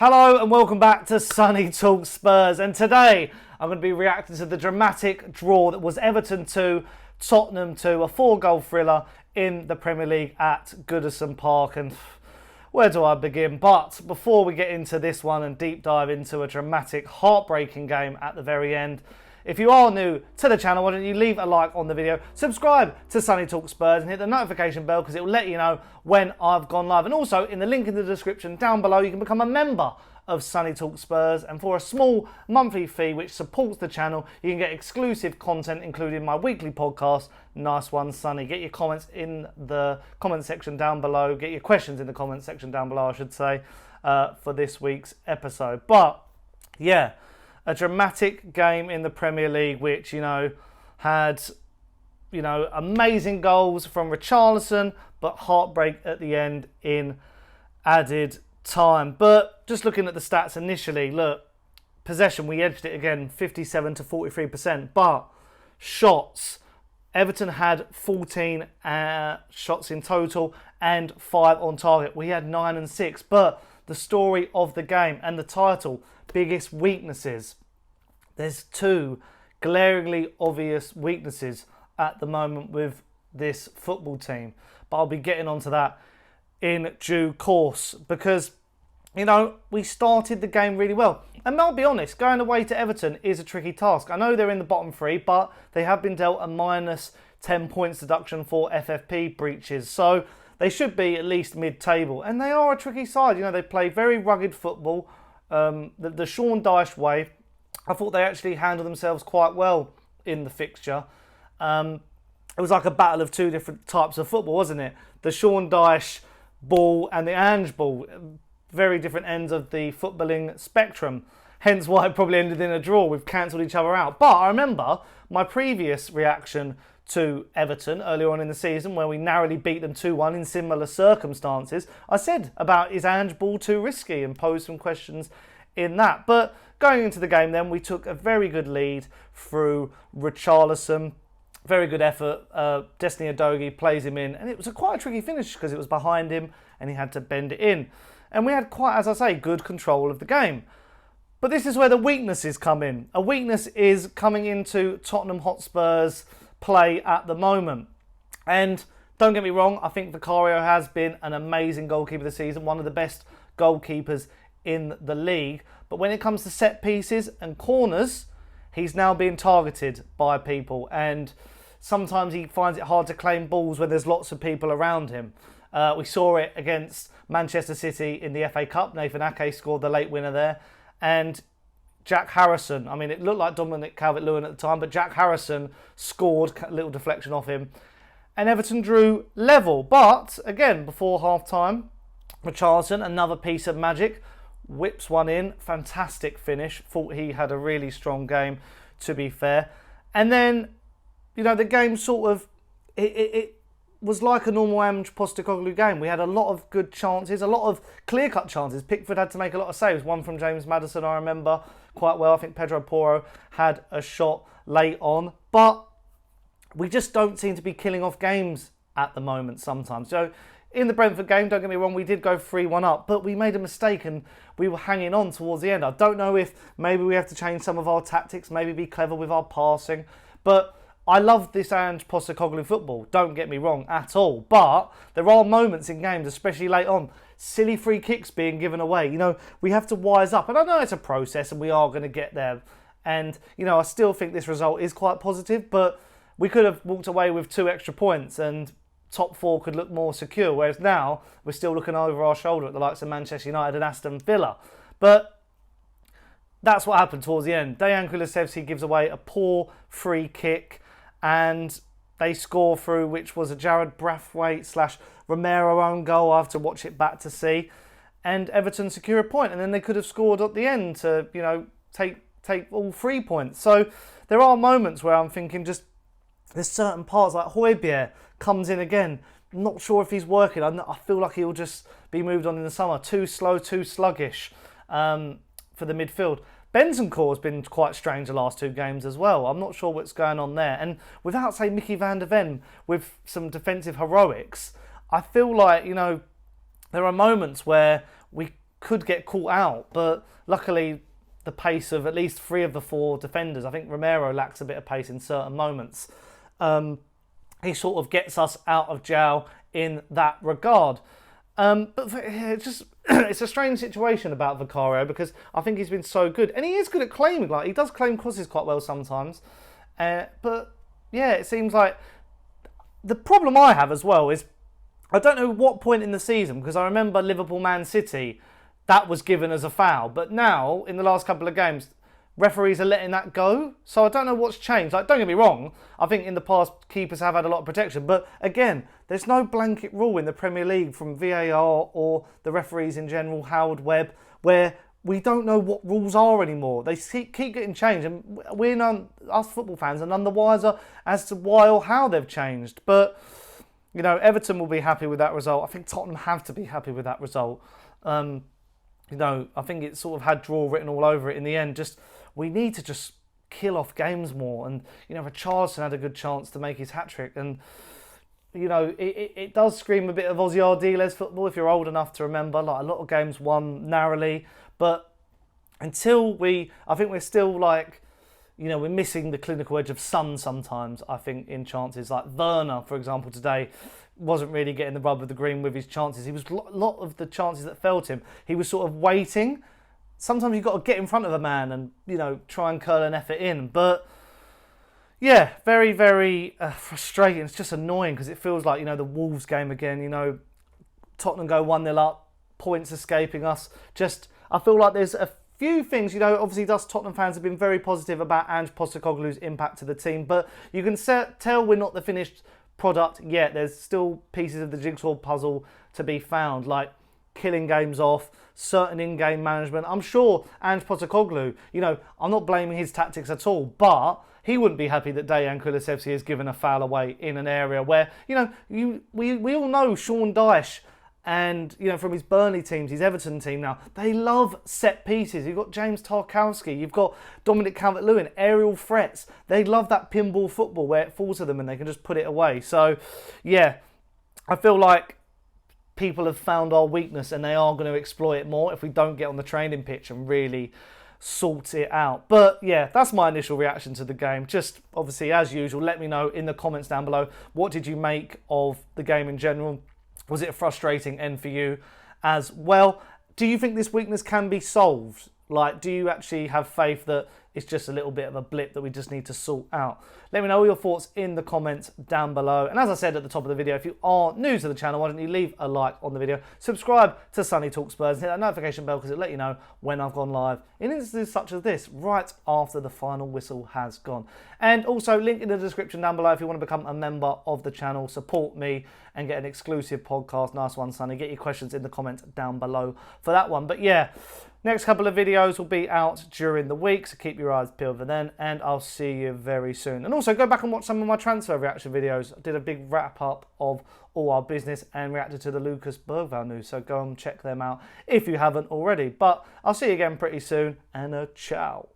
Hello and welcome back to Sunny Talk Spurs, and today I'm going to be reacting to the dramatic draw that was Everton 2, Tottenham 2, a 4-goal thriller in the Premier League at Goodison Park. And where do I begin? But before we get into this one and deep dive into a dramatic, heartbreaking game at the very end, if you are new to the channel, why don't you leave a like on the video, subscribe to Sunny Talk Spurs and hit the notification bell because it will let you know when I've gone live. And also, in the link in the description down below, you can become a member of Sunny Talk Spurs, and for a small monthly fee which supports the channel, you can get exclusive content including my weekly podcast, Nice One Sunny. Get your comments in the comment section down below, get your questions in the comment section down below, I should say, for this week's episode. But yeah, a dramatic game in the Premier League which, had, amazing goals from Richarlison, but heartbreak at the end in added time. But just looking at the stats initially, look, possession, we edged it again, 57 to 43%, but shots, Everton had 14 shots in total and 5 on target. We had 9 and 6, but the story of the game and the title, biggest weaknesses. There's two glaringly obvious weaknesses at the moment with this football team, but I'll be getting onto that in due course because, we started the game really well. And I'll be honest, going away to Everton is a tricky task. I know they're in the bottom three, but they have been dealt a minus 10 points deduction for FFP breaches. So they should be at least mid-table. And they are a tricky side. They play very rugged football. The Sean Dyche way, I thought they actually handled themselves quite well in the fixture. It was like a battle of two different types of football, wasn't it? The Sean Dyche ball and the Ange ball. Very different ends of the footballing spectrum. Hence why it probably ended in a draw. We've cancelled each other out. But I remember my previous reaction to Everton earlier on in the season where we narrowly beat them 2-1 in similar circumstances. I said about, is Ange ball too risky, and posed some questions in that. But going into the game then, we took a very good lead through Richarlison. Very good effort. Destiny Udogie plays him in, and it was quite a tricky finish because it was behind him and he had to bend it in. And we had quite, as I say, good control of the game. But this is where the weaknesses come in. A weakness is coming into Tottenham Hotspur's play at the moment. And don't get me wrong, I think Vicario has been an amazing goalkeeper this season, one of the best goalkeepers in the league. But when it comes to set pieces and corners, he's now being targeted by people. And sometimes he finds it hard to claim balls when there's lots of people around him. We saw it against Manchester City in the FA Cup. Nathan Ake scored the late winner there. And Jack Harrison, it looked like Dominic Calvert-Lewin at the time, but Jack Harrison scored, a little deflection off him. And Everton drew level. But, again, before half-time, Richarlison, another piece of magic, whips one in. Fantastic finish. Thought he had a really strong game, to be fair. And then, the game sort of... It was like a normal Ange Postecoglou game. We had a lot of good chances, a lot of clear-cut chances. Pickford had to make a lot of saves. One from James Maddison, I remember quite well. I think Pedro Porro had a shot late on. But we just don't seem to be killing off games at the moment sometimes. So in the Brentford game, don't get me wrong, we did go 3-1 up, but we made a mistake and we were hanging on towards the end. I don't know if maybe we have to change some of our tactics, maybe be clever with our passing, but I love this Ange Postecoglou football, don't get me wrong at all. But there are moments in games, especially late on, silly free kicks being given away. We have to wise up. And I know it's a process and we are going to get there. And, I still think this result is quite positive, but we could have walked away with 2 extra points and top 4 could look more secure. Whereas now, we're still looking over our shoulder at the likes of Manchester United and Aston Villa. But that's what happened towards the end. Dejan Kulusevski gives away a poor free kick, and they score through, which was a Jarrad Branthwaite / Romero own goal. I have to watch it back to see. And Everton secure a point, and then they could have scored at the end to, take all 3 points. So there are moments where I'm thinking there's certain parts, like Hojbjerg comes in again. I'm not sure if he's working. I feel like he'll just be moved on in the summer. Too slow, too sluggish for the midfield. Bentancur has been quite strange the last 2 games as well. I'm not sure what's going on there. And without, say, Mickey van der Ven with some defensive heroics, I feel like, there are moments where we could get caught out, but luckily the pace of at least 3 of the 4 defenders, I think Romero lacks a bit of pace in certain moments. He sort of gets us out of jail in that regard. But it's just it's a strange situation about Vicario, because I think he's been so good, and he is good at claiming. Like, he does claim crosses quite well sometimes, but yeah, it seems like the problem I have as well is I don't know what point in the season, because I remember Liverpool Man City, that was given as a foul, but now in the last couple of games referees are letting that go. So I don't know what's changed. Like, don't get me wrong, I think in the past keepers have had a lot of protection, but again, there's no blanket rule in the Premier League from VAR or the referees in general, Howard Webb, where we don't know what rules are anymore. They keep getting changed, and us football fans are none the wiser as to why or how they've changed. But you know, Everton will be happy with that result. I think Tottenham have to be happy with that result. You know, I think it sort of had draw written all over it in the end. Just, we need to just kill off games more. And, you know, Richarlison had a good chance to make his hat-trick. And, you know, it does scream a bit of Ozzy Ardiles football if you're old enough to remember. Like, a lot of games won narrowly. But until I think we're still like, you know, we're missing the clinical edge of Son sometimes, I think, in chances. Like Werner, for example, today wasn't really getting the rub of the green with his chances. He was a lot of the chances that fell to him, he was sort of waiting. Sometimes you've got to get in front of a man and, you know, try and curl an effort in. But yeah, very, very frustrating. It's just annoying because it feels like, you know, the Wolves game again. You know, Tottenham go 1-0 up, points escaping us. Just, I feel like there's a few things, you know, obviously us Tottenham fans have been very positive about Ange Postecoglou's impact to the team, but you can tell we're not the finished product yet. There's still pieces of the jigsaw puzzle to be found, like killing games off, certain in-game management. I'm sure Ange Postecoglou, you know, I'm not blaming his tactics at all, but he wouldn't be happy that Dejan Kulusevski has given a foul away in an area where, you know, we all know Sean Dyche, and, you know, from his Burnley teams, his Everton team now, they love set pieces. You've got James Tarkowski, you've got Dominic Calvert-Lewin, aerial threats. They love that pinball football where it falls to them and they can just put it away. So, yeah, I feel like people have found our weakness and they are going to exploit it more if we don't get on the training pitch and really sort it out. But yeah, that's my initial reaction to the game. Just obviously, as usual, let me know in the comments down below, what did you make of the game in general? Was it a frustrating end for you as well? Do you think this weakness can be solved? Like, do you actually have faith that it's just a little bit of a blip that we just need to sort out? Let me know all your thoughts in the comments down below. And as I said at the top of the video, if you are new to the channel, why don't you leave a like on the video, subscribe to Sunny Talk Spurs, and hit that notification bell because it'll let you know when I've gone live in instances such as this, right after the final whistle has gone. And also, link in the description down below if you want to become a member of the channel, support me and get an exclusive podcast. Nice one, Sunny. Get your questions in the comments down below for that one. But yeah, next couple of videos will be out during the week, so keep your eyes peeled for then, and I'll see you very soon. And also, go back and watch some of my transfer reaction videos. I did a big wrap-up of all our business and reacted to the Lucas Bergvall news, so go and check them out if you haven't already. But I'll see you again pretty soon, and ciao.